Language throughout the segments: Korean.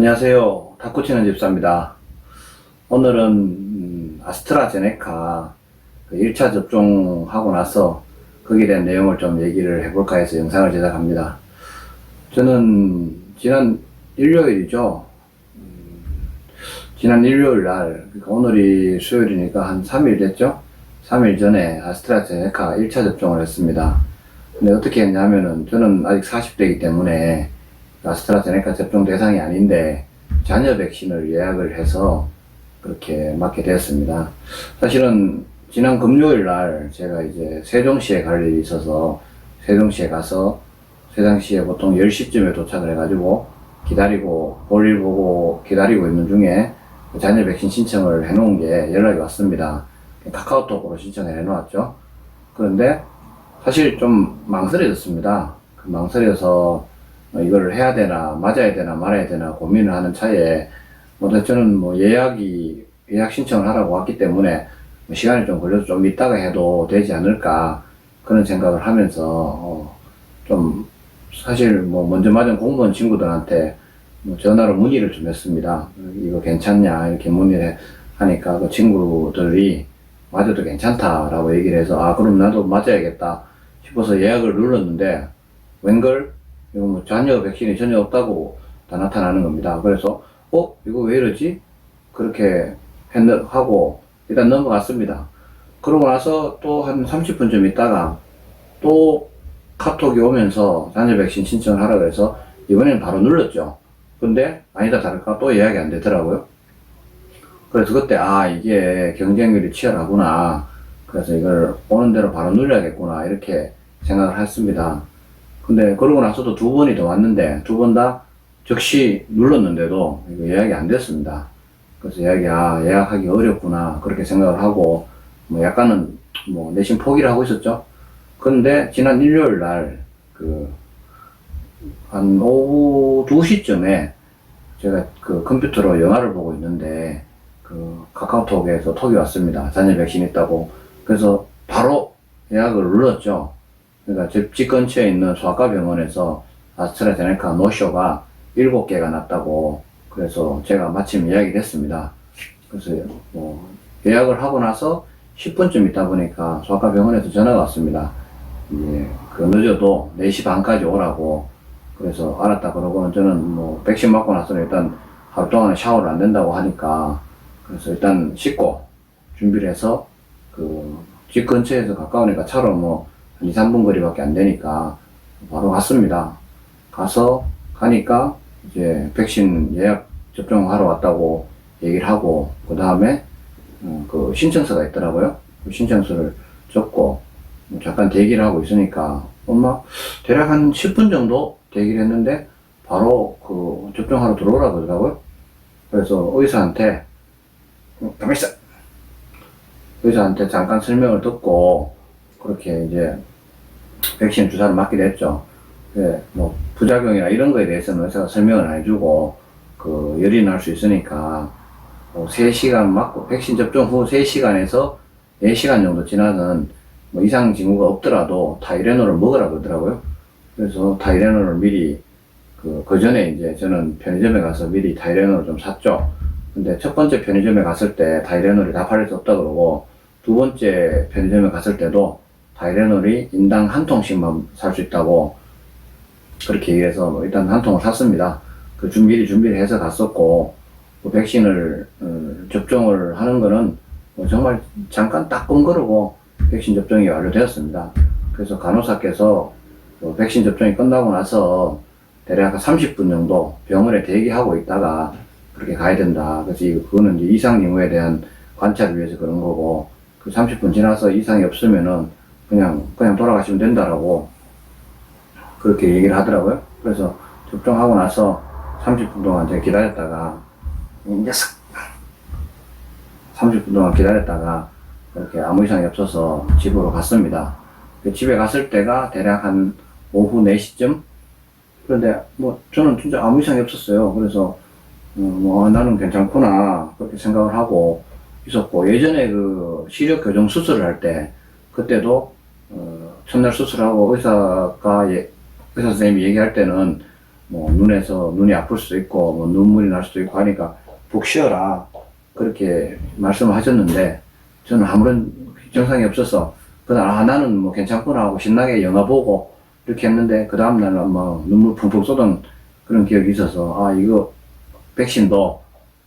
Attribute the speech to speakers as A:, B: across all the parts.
A: 안녕하세요. 탁구치는 집사입니다. 오늘은 아스트라제네카 1차 접종하고 나서 거기에 대한 내용을 좀 얘기를 해볼까 해서 영상을 제작합니다. 저는 지난 일요일이죠. 지난 일요일 날, 그러니까 오늘이 수요일이니까 한 3일 됐죠? 3일 전에 아스트라제네카 1차 접종을 했습니다. 근데 어떻게 했냐면은 저는 아직 40대이기 때문에 아스트라제네카 접종 대상이 아닌데 자녀 백신을 예약을 해서 그렇게 맞게 되었습니다. 사실은 지난 금요일 날 제가 이제 세종시에 갈 일이 있어서 세종시에 가서 세종시에 보통 10시쯤에 도착을 해가지고 기다리고 볼일 보고 기다리고 있는 중에 자녀 백신 신청을 해놓은 게 연락이 왔습니다. 카카오톡으로 신청을 해놓았죠. 그런데 사실 좀 망설여졌습니다. 그 망설여서 이걸 해야 되나 맞아야 되나 말아야 되나 고민을 하는 차에 저는 예약 신청을 하라고 왔기 때문에 시간이 좀 걸려서 좀 이따가 해도 되지 않을까 그런 생각을 하면서 좀 사실 먼저 맞은 공무원 친구들한테 전화로 문의를 좀 했습니다. 이거 괜찮냐 이렇게 문의를 하니까 그 친구들이 맞아도 괜찮다라고 얘기를 해서 그럼 나도 맞아야겠다 싶어서 예약을 눌렀는데 웬걸 이거 자녀 백신이 전혀 없다고 다 나타나는 겁니다. 그래서 이거 왜 이러지? 그렇게 하고 일단 넘어갔습니다. 그러고 나서 또 한 30분쯤 있다가 또 카톡이 오면서 자녀 백신 신청을 하라고 해서 이번에는 바로 눌렀죠. 근데 아니다 다를까 또 예약이 안 되더라고요. 그래서 그때 이게 경쟁률이 치열하구나. 그래서 이걸 오는 대로 바로 눌러야겠구나 이렇게 생각을 했습니다. 근데 그러고 나서도 두 번이 더 왔는데 두 번 다 즉시 눌렀는데도 이거 예약이 안 됐습니다. 그래서 예약하기 어렵구나 그렇게 생각을 하고 약간은 내심 포기를 하고 있었죠. 그런데 지난 일요일 날 한 오후 2시쯤에 제가 그 컴퓨터로 영화를 보고 있는데 카카오톡에서 톡이 왔습니다. 자녀 백신 있다고. 그래서 바로 예약을 눌렀죠. 그러니까 집 근처에 있는 소아과 병원에서 아스트라제네카 노쇼가 7개가 났다고. 그래서 제가 마침 예약이 됐습니다. 그래서 예약을 하고 나서 10분쯤 있다 보니까 소아과 병원에서 전화가 왔습니다. 늦어도 4시 반까지 오라고. 그래서 알았다 그러고는 저는 백신 맞고 나서는 일단 하루 동안은 샤워를 안 된다고 하니까 그래서 일단 씻고 준비를 해서 집 근처에서 가까우니까 차로 한 2, 3분 거리밖에 안 되니까 바로 갔습니다. 가니까 이제 백신 예약 접종하러 왔다고 얘기를 하고 그 다음에 그 신청서가 있더라고요. 그 신청서를 적고 잠깐 대기를 하고 있으니까 대략 한 10분 정도 대기를 했는데 바로 접종하러 들어오라고 그러더라고요. 그래서 의사한테 잠깐 설명을 듣고 그렇게 이제 백신 주사를 맞기로 했죠. 부작용이나 이런 거에 대해서는 의사가 설명을 안 해주고 열이 날 수 있으니까 3시간 맞고 백신 접종 후 3시간에서 4시간 정도 지나는 이상 징후가 없더라도 타이레놀을 먹으라 그러더라고요. 그래서 타이레놀을 미리 그 전에 이제 저는 편의점에 가서 미리 타이레놀을 좀 샀죠. 근데 첫 번째 편의점에 갔을 때 타이레놀이 다 팔릴 수 없다 그러고 두 번째 편의점에 갔을 때도 타이레놀이 인당 한 통씩만 살 수 있다고 그렇게 얘기해서 일단 한 통을 샀습니다. 미리 준비를 해서 갔었고 백신을 접종을 하는 거는 정말 잠깐 딱 번거르고 백신 접종이 완료되었습니다. 그래서 간호사께서 백신 접종이 끝나고 나서 대략 30분 정도 병원에 대기하고 있다가 그렇게 가야 된다. 그래서 그거는 이제 이상 징후에 대한 관찰을 위해서 그런 거고 30분 지나서 이상이 없으면은 그냥 돌아가시면 된다라고 그렇게 얘기를 하더라고요. 그래서 접종하고 나서 30분 동안 제가 기다렸다가 30분 동안 기다렸다가 그렇게 아무 이상이 없어서 집으로 갔습니다. 집에 갔을 때가 대략 한 오후 4시쯤? 그런데 저는 진짜 아무 이상이 없었어요. 그래서 나는 괜찮구나 그렇게 생각을 하고 있었고 예전에 시력 교정 수술을 할 때 그때도 첫날 수술하고 의사 선생님이 얘기할 때는 뭐 눈에서 눈이 아플 수도 있고 뭐 눈물이 날 수도 있고 하니까 푹 쉬어라 그렇게 말씀하셨는데 저는 아무런 증상이 없어서 그날 나는 뭐 괜찮구나 하고 신나게 영화 보고 이렇게 했는데 그 다음날은 뭐 눈물 펑펑 쏟은 그런 기억이 있어서 이거 백신도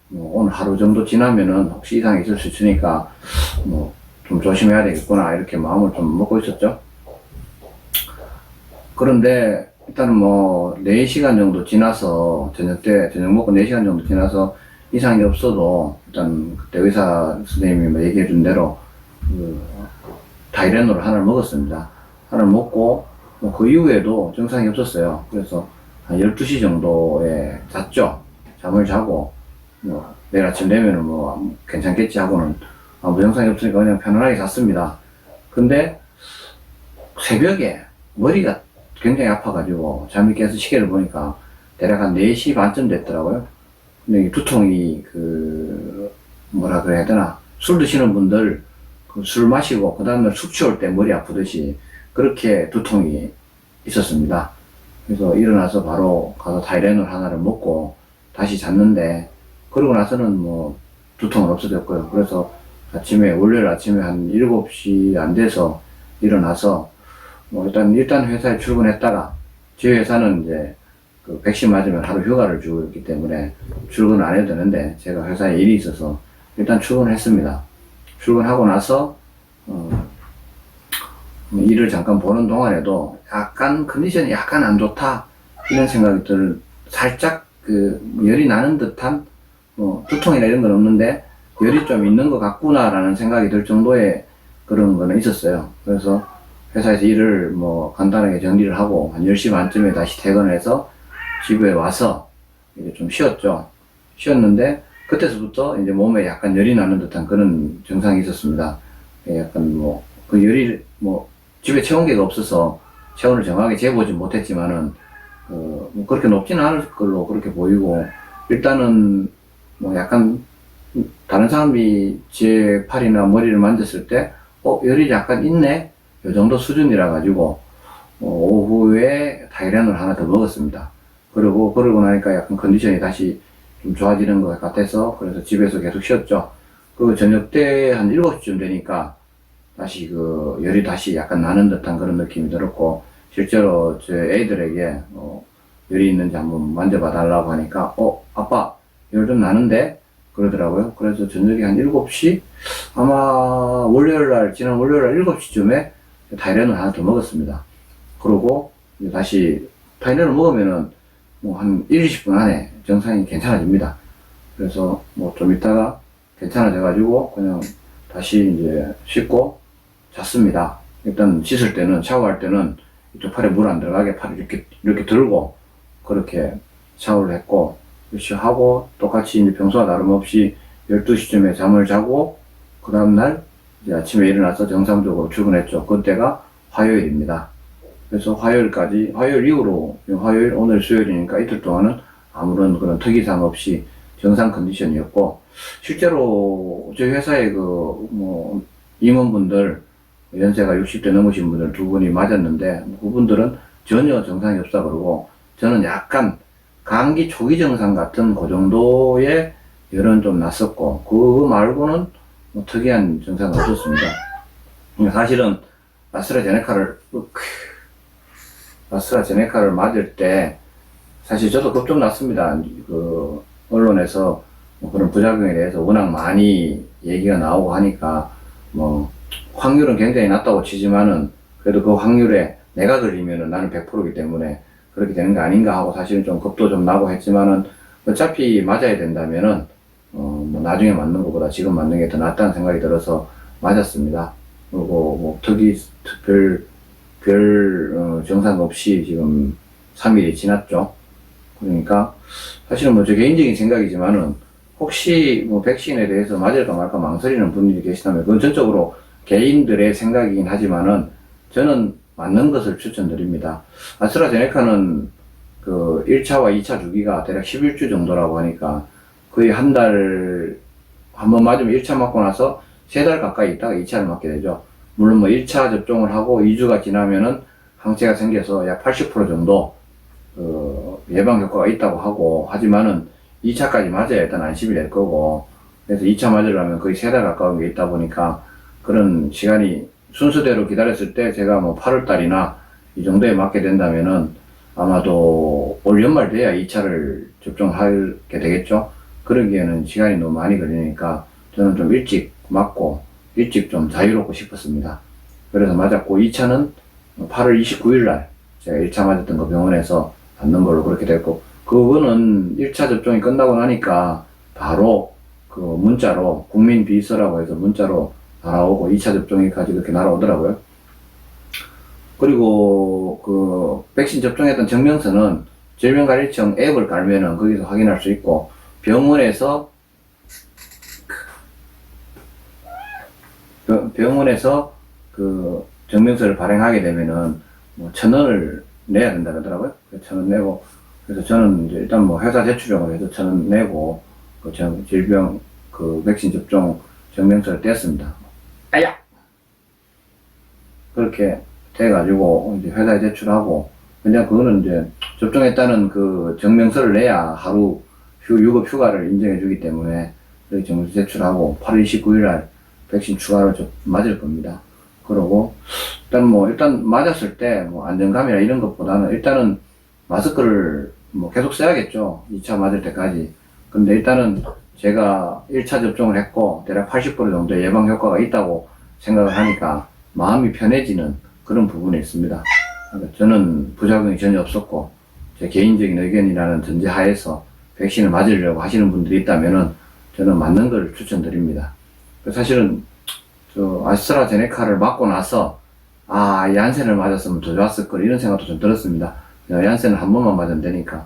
A: 뭐 오늘 하루 정도 지나면은 혹시 이상이 있을 수 있으니까 뭐 좀 조심해야 되겠구나 이렇게 마음을 좀 먹고 있었죠. 그런데 일단은 뭐 4시간 정도 지나서 저녁 먹고 4시간 정도 지나서 이상이 없어도 일단 그때 의사 선생님이 얘기해 준 대로 그 타이레놀 하나를 먹었습니다. 하나를 먹고 그 이후에도 증상이 없었어요. 그래서 한 12시 정도에 잤죠. 잠을 자고 뭐 내일 아침 되면은 뭐 괜찮겠지 하고는 아무 증상이 없으니까 그냥 편안하게 잤습니다. 근데 새벽에 머리가 굉장히 아파가지고 잠이 깨서 시계를 보니까 대략 한 4시 반쯤 됐더라고요. 근데 두통이 뭐라 그래야 되나, 술 드시는 분들 술 마시고 그 다음날 숙취올 때 머리 아프듯이 그렇게 두통이 있었습니다. 그래서 일어나서 바로 가서 타이레놀 하나를 먹고 다시 잤는데, 그러고 나서는 뭐 두통은 없어졌고요. 그래서 월요일 아침에 한 7시 안 돼서 일어나서 뭐 일단 회사에 출근했다가, 저희 회사는 이제 그 백신 맞으면 하루 휴가를 주기 때문에 출근을 안 해도 되는데 제가 회사에 일이 있어서 일단 출근을 했습니다. 출근하고 나서 일을 잠깐 보는 동안에도 약간 컨디션이 약간 안 좋다 이런 생각이 살짝 열이 나는 듯한 뭐 두통이나 이런 건 없는데 열이 좀 있는 것 같구나라는 생각이 들 정도의 그런 거는 있었어요. 그래서 회사에서 일을 뭐 간단하게 정리를 하고 한 10시 반쯤에 다시 퇴근을 해서 집에 와서 이제 좀 쉬었죠. 쉬었는데 그때서부터 이제 몸에 약간 열이 나는 듯한 그런 증상이 있었습니다. 약간 뭐 그 열이 뭐 집에 체온계가 없어서 체온을 정확하게 재보지 못했지만은 뭐 그렇게 높지는 않을 걸로 그렇게 보이고, 일단은 뭐 약간 다른 사람이 제 팔이나 머리를 만졌을 때 열이 약간 있네 요 정도 수준이라 가지고 오후에 타이레놀 하나 더 먹었습니다. 그러고 나니까 약간 컨디션이 다시 좀 좋아지는 것 같아서 그래서 집에서 계속 쉬었죠. 저녁 때 한 7시쯤 되니까 다시 열이 다시 약간 나는 듯한 그런 느낌이 들었고, 실제로 제 애들에게 열이 있는지 한번 만져봐 달라고 하니까 아빠 열 좀 나는데 그러더라고요. 그래서 저녁에 한 7시 아마 지난 월요일날 7시쯤에 타이레놀 하나 더 먹었습니다. 그러고 다시 타이레놀 먹으면은 뭐 한 1, 20분 안에 증상이 괜찮아집니다. 그래서 뭐 좀 있다가 괜찮아져가지고 그냥 다시 이제 씻고 잤습니다. 일단 씻을 때는, 샤워할 때는 이쪽 팔에 물 안 들어가게 팔을 이렇게 들고 그렇게 샤워를 했고, 이렇게 하고 똑같이 이제 평소와 다름없이 12시쯤에 잠을 자고 그 다음날 이제 아침에 일어나서 정상적으로 출근했죠. 그때가 화요일입니다. 그래서 화요일 이후로, 오늘 수요일이니까 이틀 동안은 아무런 그런 특이사항 없이 정상 컨디션이었고, 실제로 저희 회사에 임원분들, 연세가 60대 넘으신 분들 2분이 맞았는데, 그분들은 전혀 정상이 없다 그러고, 저는 약간 감기 초기 증상 같은 그 정도의 열은 좀 났었고, 그거 말고는 뭐 특이한 증상은 없었습니다. 사실은 아스트라제네카를 맞을 때 사실 저도 걱정 났습니다. 언론에서 그런 부작용에 대해서 워낙 많이 얘기가 나오고 하니까 뭐 확률은 굉장히 낮다고 치지만은 그래도 그 확률에 내가 걸리면은 나는 100%이기 때문에 그렇게 되는 거 아닌가 하고 사실은 좀 겁도 좀 나고 했지만은, 어차피 맞아야 된다면은 뭐 나중에 맞는 것보다 지금 맞는 게 더 낫다는 생각이 들어서 맞았습니다. 그리고 뭐 별 증상 없이 지금 3일이 지났죠. 그러니까 사실은 뭐 제 개인적인 생각이지만은, 혹시 뭐 백신에 대해서 맞을까 말까 망설이는 분들이 계시다면 그건 전적으로 개인들의 생각이긴 하지만은 저는 맞는 것을 추천드립니다. 아스트라제네카는 1차와 2차 주기가 대략 11주 정도라고 하니까 거의 한 번 맞으면 1차 맞고 나서 3달 가까이 있다가 2차를 맞게 되죠. 물론 뭐 1차 접종을 하고 2주가 지나면은 항체가 생겨서 약 80% 정도 예방 효과가 있다고 하고, 하지만은 2차까지 맞아야 일단 안심이 될 거고, 그래서 2차 맞으려면 거의 3달 가까운 게 있다 보니까 그런 시간이 순서대로 기다렸을 때 제가 뭐 8월 달이나 이 정도에 맞게 된다면은 아마도 올 연말 돼야 2차를 접종하게 되겠죠. 그러기에는 시간이 너무 많이 걸리니까 저는 좀 일찍 맞고 일찍 좀 자유롭고 싶었습니다. 그래서 맞았고 2차는 8월 29일 날 제가 1차 맞았던 거 병원에서 받는 걸로 그렇게 됐고, 그거는 1차 접종이 끝나고 나니까 바로 그 문자로 국민비서라고 해서 문자로 날아오고 2차 접종이까지 그렇게 날아오더라고요. 그리고 그 백신 접종했던 증명서는 질병관리청 앱을 깔면은 거기서 확인할 수 있고, 병원에서 그 증명서를 발행하게 되면은 뭐 1,000원을 내야 된다 그러더라고요. 1,000원 내고, 그래서 저는 이제 일단 뭐 회사 제출용으로 해서 1,000원 내고 그 질병 그 백신 접종 증명서를 뗐습니다. 아야! 그렇게 돼가지고 이제 회사에 제출하고, 그냥 그거는 이제 접종했다는 그 증명서를 내야 하루 유급 휴가를 인정해 주기 때문에 그렇게 증명서 제출하고 8월 29일 날 백신 추가로 맞을 겁니다. 그러고 일단 맞았을 때 뭐 안정감이나 이런 것보다는 일단은 마스크를 뭐 계속 써야겠죠. 2차 맞을 때까지. 근데 일단은 제가 1차 접종을 했고 대략 80% 정도 예방 효과가 있다고 생각을 하니까 마음이 편해지는 그런 부분이 있습니다. 그러니까 저는 부작용이 전혀 없었고, 제 개인적인 의견이라는 전제 하에서 백신을 맞으려고 하시는 분들이 있다면은 저는 맞는 걸 추천드립니다. 사실은 저 아스트라제네카를 맞고 나서 얀센을 맞았으면 더 좋았을 걸 이런 생각도 좀 들었습니다. 얀센은 한 번만 맞으면 되니까.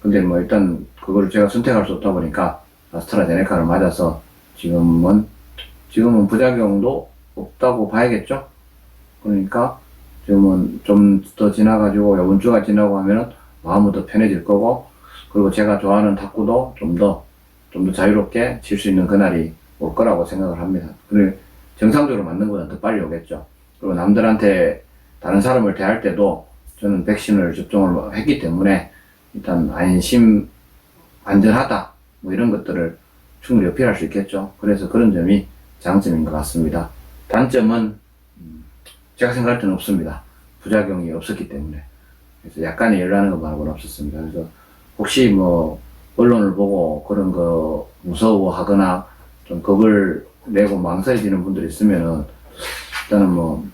A: 근데 뭐 일단 그거를 제가 선택할 수 없다 보니까 아스트라제네카를 맞아서 지금은 부작용도 없다고 봐야겠죠. 그러니까 지금은 좀 더 지나가지고 이번 주가 지나고 하면은 마음은 더 편해질 거고, 그리고 제가 좋아하는 탁구도 좀 더 자유롭게 칠 수 있는 그날이 올 거라고 생각을 합니다. 그리고 정상적으로 맞는 것보다 더 빨리 오겠죠. 그리고 남들한테 다른 사람을 대할 때도 저는 백신을 접종을 했기 때문에 일단 안전하다 뭐 이런 것들을 충분히 어필할 수 있겠죠. 그래서 그런 점이 장점인 것 같습니다. 단점은 제가 생각할 때는 없습니다. 부작용이 없었기 때문에. 그래서 약간의 열나는 것 말고는 없었습니다. 그래서 혹시 뭐 언론을 보고 그런 거 무서워하거나 좀 겁을 내고 망설여지는 분들이 있으면은 일단은 뭐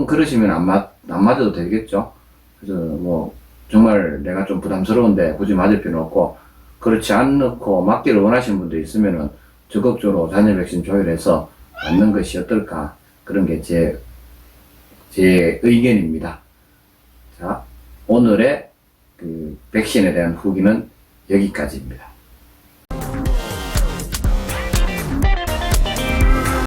A: 그러시면 안 맞아도 되겠죠. 그래서 뭐 정말 내가 좀 부담스러운데 굳이 맞을 필요는 없고, 그렇지 않고 맞기를 원하시는 분들이 있으면은 적극적으로 잔여 백신 조율해서 맞는 것이 어떨까, 그런 게 제 의견입니다. 자, 오늘의 그 백신에 대한 후기는 여기까지입니다.